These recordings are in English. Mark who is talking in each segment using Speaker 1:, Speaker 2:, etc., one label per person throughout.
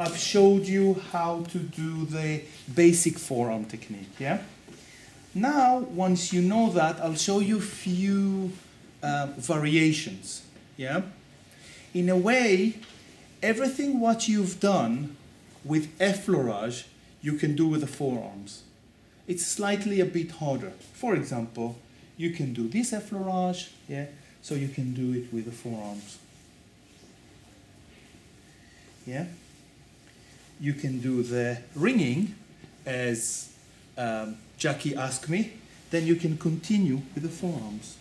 Speaker 1: I've showed you how to do the basic forearm technique, yeah? Now, once you know that, I'll show you a few variations, yeah? In a way, everything what you've done with effleurage, you can do with the forearms. It's slightly a bit harder. For example, you can do this effleurage, yeah? So you can do it with the forearms. Yeah? You can do the ringing as Jackie asked me, then you can continue with the forearms.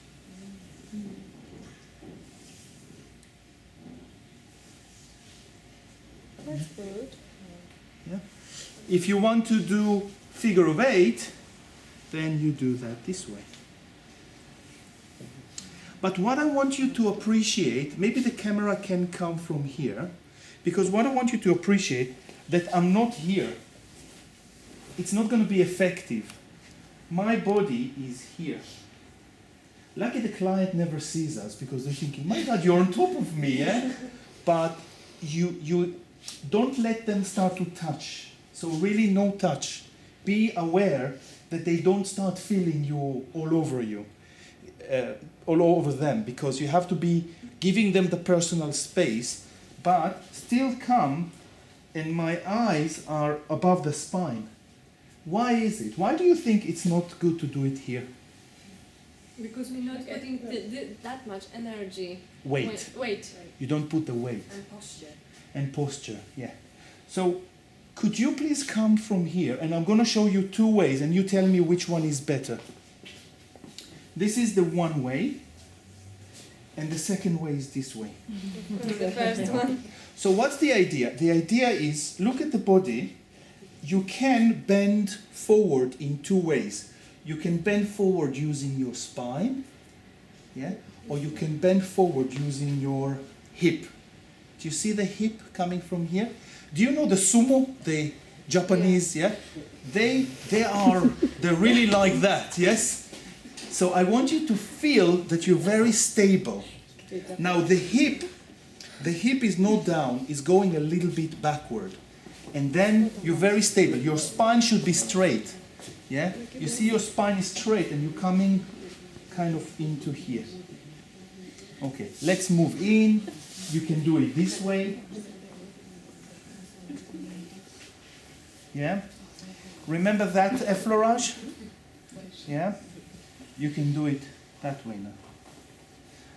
Speaker 2: That's good.
Speaker 1: Yeah. If you want to do figure of 8, then you do that this way. But what I want you to appreciate, maybe the camera can come from here, because what I want you to appreciate, that I'm not here. It's not going to be effective. My body is here. Lucky the client never sees us, because they're thinking, my God, you're on top of me, eh? But you don't let them start to touch. So really no touch. Be aware that they don't start feeling you all over you. All over them, because you have to be giving them the personal space, but still come, and my eyes are above the spine. Why is it? Why do you think it's not good to do it here?
Speaker 2: Because we're not putting that much energy.
Speaker 1: Weight.
Speaker 2: Weight.
Speaker 1: You don't put the weight.
Speaker 2: And posture.
Speaker 1: And posture, yeah. So, could you please come from here, and I'm going to show you 2 ways, and you tell me which one is better. This is the one way, and the second way is this way.
Speaker 2: The first one.
Speaker 1: So what's the idea? The idea is, look at the body. You can bend forward in 2 ways. You can bend forward using your spine, yeah? Or you can bend forward using your hip. Do you see the hip coming from here? Do you know the sumo, the Japanese, yeah? They're really like that, yes? So I want you to feel that you're very stable. Now the hip is not down, it's going a little bit backward. And then you're very stable. Your spine should be straight. Yeah? You see your spine is straight and you're coming kind of into here. Okay, let's move in. You can do it this way. Yeah? Remember that effleurage? Yeah? You can do it that way now.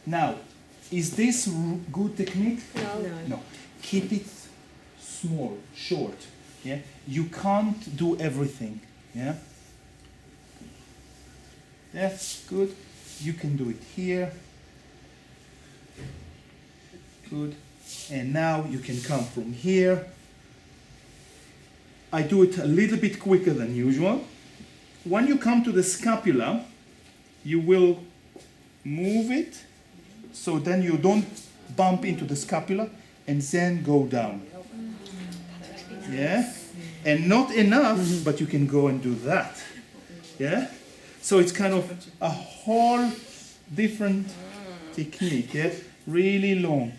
Speaker 1: Now, is this good technique? No. Keep it small, short. Yeah? You can't do everything. Yeah? That's good. You can do it here. Good. And now you can come from here. I do it a little bit quicker than usual. When you come to the scapula, you will move it so then you don't bump into the scapula and then go down. Yeah? And not enough, but you can go and do that. Yeah? So it's kind of a whole different technique. Yeah? Really long.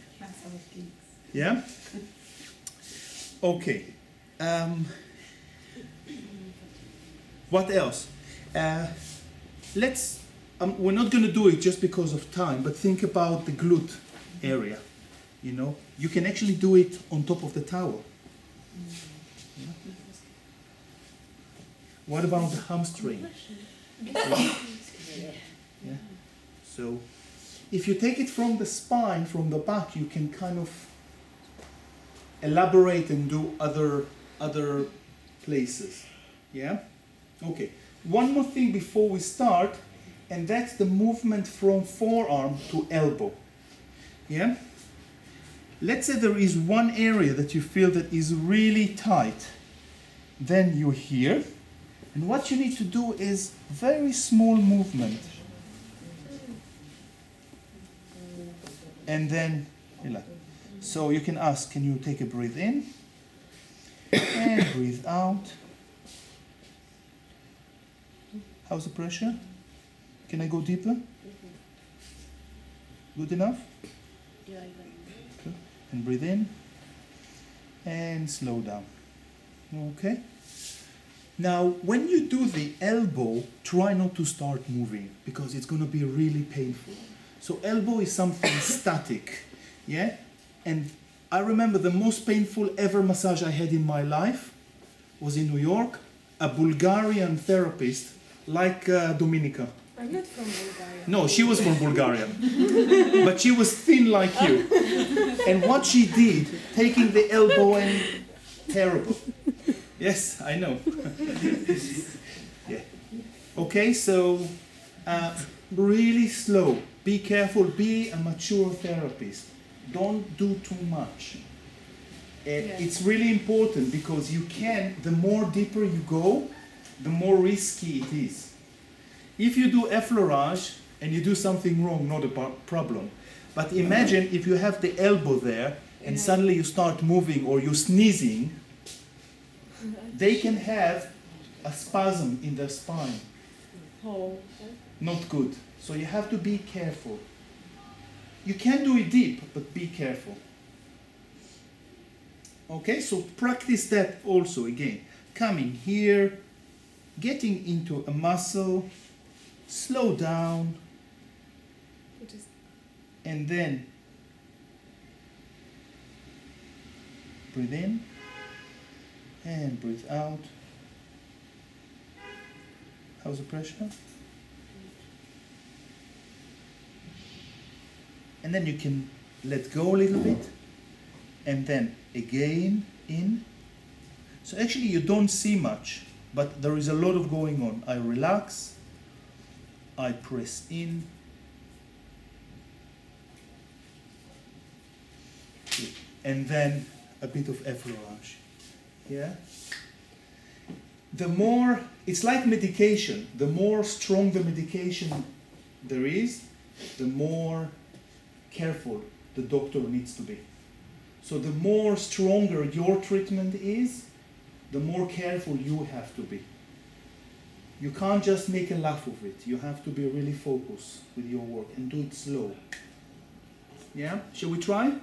Speaker 1: Yeah? Okay. What else? We're not going to do it just because of time, but think about the glute area. You know, you can actually do it on top of the towel. Yeah. What about the hamstring? Yeah. So, if you take it from the spine, from the back, you can kind of elaborate and do other places. Yeah? Okay. One more thing before we start, and that's the movement from forearm to elbow. Yeah? Let's say there is one area that you feel that is really tight. Then you're here. And what you need to do is very small movement. And then, so you can ask, can you take a breath in? And breathe out. How's the pressure? Can I go deeper? Good enough? Good. And breathe in. and slow down. Okay? Now, when you do the elbow, try not to start moving because it's going to be really painful. So elbow is something static, yeah? And I remember the most painful ever massage I had in my life was in New York, a Bulgarian therapist like Dominica.
Speaker 2: I'm not from Bulgaria.
Speaker 1: No, she was from Bulgaria, but she was thin like you. And what she did, taking the elbow and terrible. Yes, I know. Yeah. Okay, so really slow. Be careful. Be a mature therapist. Don't do too much. It's really important because you can, the more deeper you go, the more risky it is. If you do effleurage and you do something wrong, not a problem. But imagine if you have the elbow there and suddenly you start moving or you're sneezing, they can have a spasm in their spine.
Speaker 2: Oh.
Speaker 1: Not good. So you have to be careful. You can do it deep, but be careful. Okay, so practice that also again. Coming here, getting into a muscle, slow down, and then breathe in and breathe out. How's the pressure? And then you can let go a little bit, and then again in. So actually you don't see much, but there is a lot of going on. I relax, I press in, and then a bit of effleurage. Yeah? The more, it's like medication. The more strong the medication there is, the more careful the doctor needs to be. So the more stronger your treatment is, the more careful you have to be. You can't just make a laugh of it. You have to be really focused with your work and do it slow. Yeah? Shall we try?